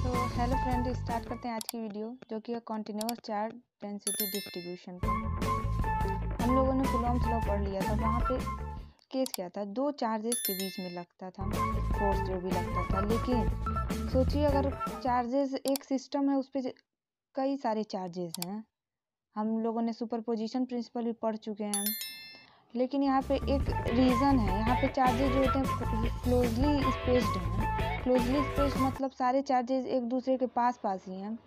तो hello friend, start करते हैं आज की वीडियो जो कि है कॉन्टिन्यूअस चार्ज डेंसिटी डिस्ट्रीब्यूशन पर। हम लोगों ने कूलॉम्स लॉ पढ़ लिया था। वहाँ पे केस क्या था, दो चार्जेस के बीच में लगता था फोर्स जो भी लगता था। लेकिन सोचिए अगर चार्जेस एक सिस्टम है, उस पर कई सारे चार्जेस हैं। हम लोगों ने सुपरपोजिशन प्रिंसिपल भी पढ़ चुके हैं। लेकिन यहाँ पे एक रीज़न है, यहाँ पे चार्जेस जो होते हैं क्लोजली स्पेस्ड हैं। क्लोजली स्पेस्ड मतलब सारे चार्जेस एक दूसरे के पास पास ही हैं।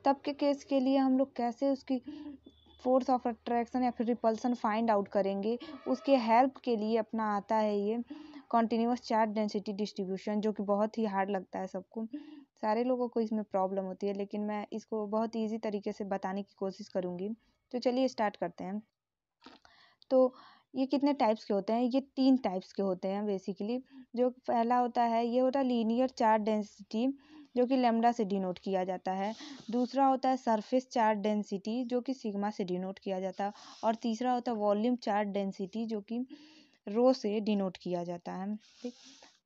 तब के केस के लिए हम लोग कैसे उसकी फोर्स ऑफ अट्रैक्शन या फिर रिपल्सन फाइंड आउट करेंगे, उसके हेल्प के लिए अपना आता है ये कॉन्टिन्यूअस चार्ज डेंसिटी डिस्ट्रीब्यूशन, जो कि बहुत ही हार्ड लगता है सबको। सारे लोगों को इसमें प्रॉब्लम होती है, लेकिन मैं इसको बहुत ईजी तरीके से बताने की कोशिश करूँगी। तो चलिए स्टार्ट करते हैं। तो ये कितने टाइप्स के होते हैं? ये 3 टाइप्स के होते हैं बेसिकली। जो पहला होता है, ये होता है लीनियर चार्ज डेंसिटी, जो कि लैम्डा से डिनोट किया जाता है। दूसरा होता है सरफेस चार्ज डेंसिटी, जो कि सिग्मा से डिनोट किया जाता है। और तीसरा होता है वॉल्यूम चार्ज डेंसिटी, जो कि रो से डिनोट किया जाता है। ठीक,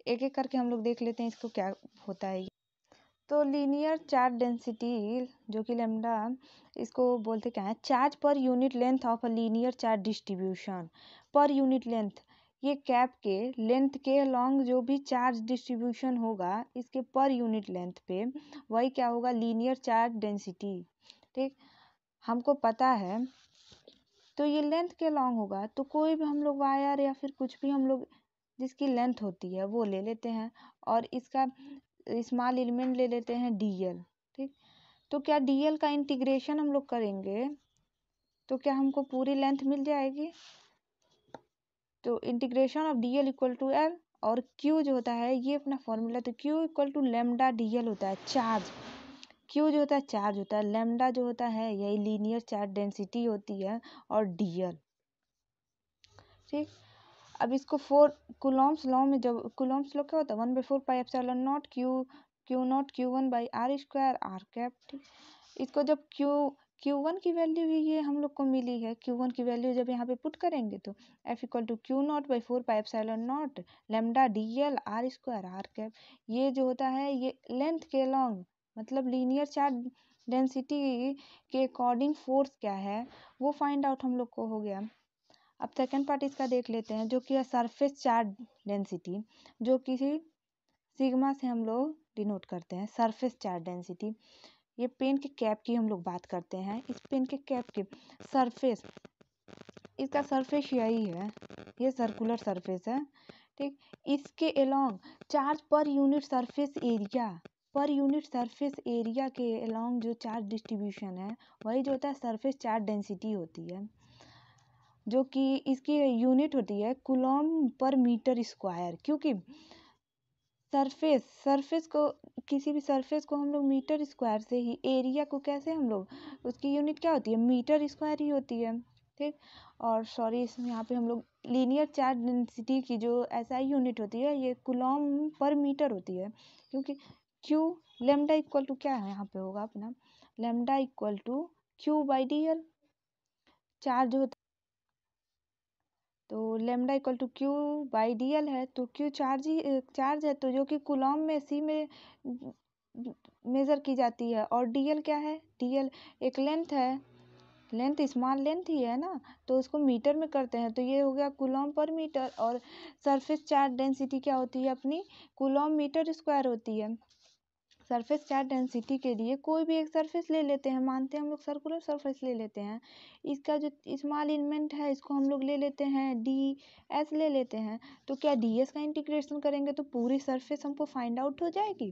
एक एक करके हम लोग देख लेते हैं इसको क्या होता है। तो लीनियर चार्ज डेंसिटी जो कि लैम्डा, इसको बोलते क्या है, charge per unit length of a linear charge distribution. Per unit length, ये कैप के लेंथ के अलॉन्ग जो भी चार्ज डिस्ट्रीब्यूशन होगा, इसके पर यूनिट लेंथ पे वही क्या होगा, लीनियर चार्ज डेंसिटी। ठीक, हमको पता है। तो ये लेंथ के अलॉन्ग होगा, तो कोई भी हम लोग वायर या फिर कुछ भी हम लोग जिसकी लेंथ होती है वो ले लेते हैं, और इसका स्मॉल एलिमेंट ले लेते हैं dl। ठीक, तो क्या dl का इंटीग्रेशन हम लोग करेंगे तो क्या हमको पूरी लेंथ मिल जाएगी? तो integration of dl equal to L, और q जो होता है ये अपना फॉर्मूला, तो q equal to lambda dl होता है चार्ज। q जो होता है चार्ज होता है, लेमडा जो होता है यही लीनियर चार्ज डेंसिटी होती है, और dl। ठीक, अब इसको कूलॉम्स लॉ में, जब कूलॉम्स लॉ क्या होता है, 1/4πε0 Q0 Q1/r² r कैप। ठीक, इसको जब Q1 की वैल्यू ही ये हम लोग को मिली है, Q1 की वैल्यू जब यहाँ पे पुट करेंगे तो F equal to Q0/4πε0 lambda dl r² r cap. ये जो होता है ये लेंथ के लॉन्ग, मतलब लीनियर चार्ज डेंसिटी के अकॉर्डिंग फोर्स क्या है वो फाइंड आउट हम लोग को हो गया। अब सेकेंड पार्ट इसका देख लेते हैं, जो कि है सरफेस चार्ज डेंसिटी, जो किसी सिग्मा से हम लोग डिनोट करते हैं। सरफेस चार्ज डेंसिटी, ये पेन के कैप की हम लोग बात करते हैं। इस पेन के कैप के सरफेस, इसका सरफेस यही है, ये सर्कुलर सरफेस है। ठीक, इसके along charge per unit surface area, per unit surface area के अलोंग जो चार्ज डिस्ट्रीब्यूशन है वही जो होता है सरफेस चार्ज डेंसिटी होती है, जो कि इसकी यूनिट होती है कूलॉम पर मीटर स्क्वायर। क्योंकि सरफेस को, किसी भी सरफेस को हम लोग मीटर स्क्वायर से ही, एरिया को कैसे हम लोग, उसकी यूनिट क्या होती है, मीटर स्क्वायर ही होती है। ठीक, और सॉरी इसमें यहाँ पे हम लोग लीनियर चार्ज डेंसिटी की जो एसआई यूनिट होती है ये कूलॉम पर मीटर होती है। क्योंकि क्यू लेमडा इक्वल टू क्या है, यहाँ पे होगा अपना lambda equal to Q/dl। Charge होता, तो लेमडा इक्वल टू Q/dl है, तो Q चार्ज है, तो जो कि कूलॉम में C में मेज़र की जाती है। और dl क्या है, dl एक लेंथ है, लेंथ स्मॉल लेंथ ही है ना, तो उसको मीटर में करते हैं, तो ये हो गया कूलॉम पर मीटर। और सरफेस चार्ज डेंसिटी क्या होती है अपनी, कूलॉम मीटर स्क्वायर होती है। सरफेस चार्ज डेंसिटी के लिए कोई भी एक सरफेस ले लेते हैं, मानते हैं हम लोग सर्कुलर सरफेस ले लेते हैं। इसका जो स्मॉल एलिमेंट है इसको हम लोग ले लेते हैं ds ले लेते हैं। तो क्या ds का इंटीग्रेशन करेंगे तो पूरी सरफेस हमको फाइंड आउट हो जाएगी।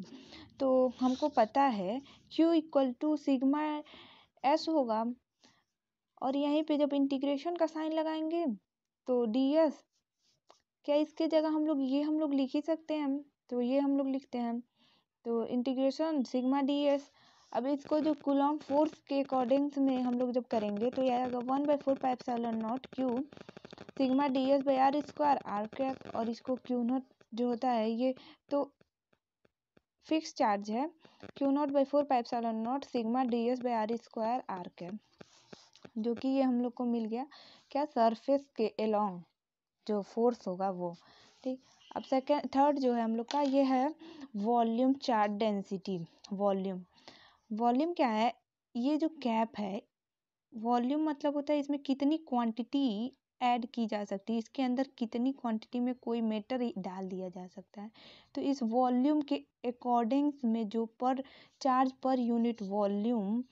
तो हमको पता है q equal to sigma s होगा, और यहीं पे जब इंटीग्रेशन का साइन लगाएंगे तो ds, क्या इसके जगह हम लोग ये हम लोग लिख ही सकते हैं, तो ये हम लोग लिखते हैं, तो इंटीग्रेशन सिग्मा ds। अब इसको जो कूलॉम फोर्स के अकॉर्डिंग में हम लोग जब करेंगे तो यह आएगा 1/4πε0 Q sigma ds/r² r cap. और इसको Q0 जो होता है ये तो फिक्स चार्ज है, Q0/4πε0 sigma ds/r² r cap, जो कि ये हम लोग को मिल गया क्या, सरफेस के अलोंग जो फोर्स होगा वो। ठीक, अब सेकेंड थर्ड जो है हम लोग का ये है वॉल्यूम चार्ज डेंसिटी। वॉल्यूम क्या है, ये जो कैप है, वॉल्यूम मतलब होता है इसमें कितनी क्वांटिटी ऐड की जा सकती है, इसके अंदर कितनी क्वांटिटी में कोई मैटर डाल दिया जा सकता है। तो इस वॉल्यूम के अकॉर्डिंग में जो पर charge per unit volume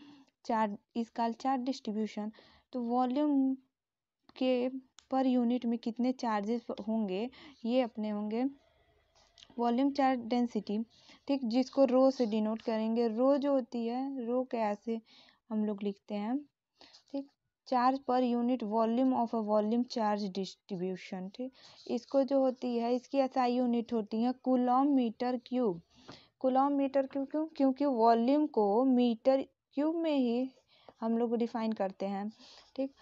charge इसका चार्ज डिस्ट्रीब्यूशन, तो वॉल्यूम के पर यूनिट में कितने चार्जेस होंगे, ये अपने होंगे वॉल्यूम चार्ज डेंसिटी। ठीक, जिसको रो से डिनोट करेंगे। रो जो होती है, रो कैसे हम लोग लिखते हैं, ठीक, charge per unit volume of a volume charge distribution. ठीक, इसको जो होती है, इसकी एसआई यूनिट होती है coulomb metre cube. Coulomb metre cube क्यों? क्योंकि वॉल्यूम को मीटर क्यूब में ही हम लोग डिफाइन करते हैं। ठीक,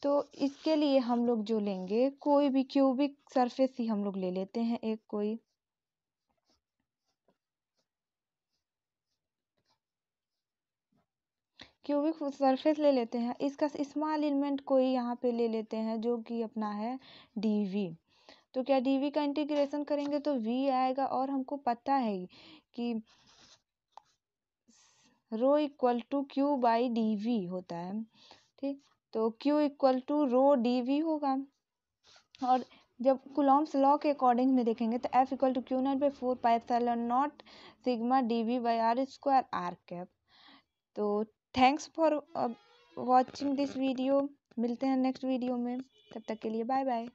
तो इसके लिए हम लोग जो लेंगे, कोई भी क्यूबिक सरफेस ही हम लोग ले लेते हैं, एक कोई क्यूबिक सरफेस ले लेते हैं। इसका स्मॉल एलिमेंट कोई यहाँ पे ले लेते हैं जो कि अपना है डीवी। तो क्या डीवी का इंटीग्रेशन करेंगे तो वी आएगा, और हमको पता है कि rho equal to q by dV होता है। ठीक, तो q equal to rho dV होगा। और जब कूलॉम्स लॉ के अकॉर्डिंग में देखेंगे तो F equal to q not by 4πε0 sigma dV by r square r cap. तो thanks for watching this video. मिलते हैं नेक्स्ट वीडियो में, तब तक के लिए बाय बाय।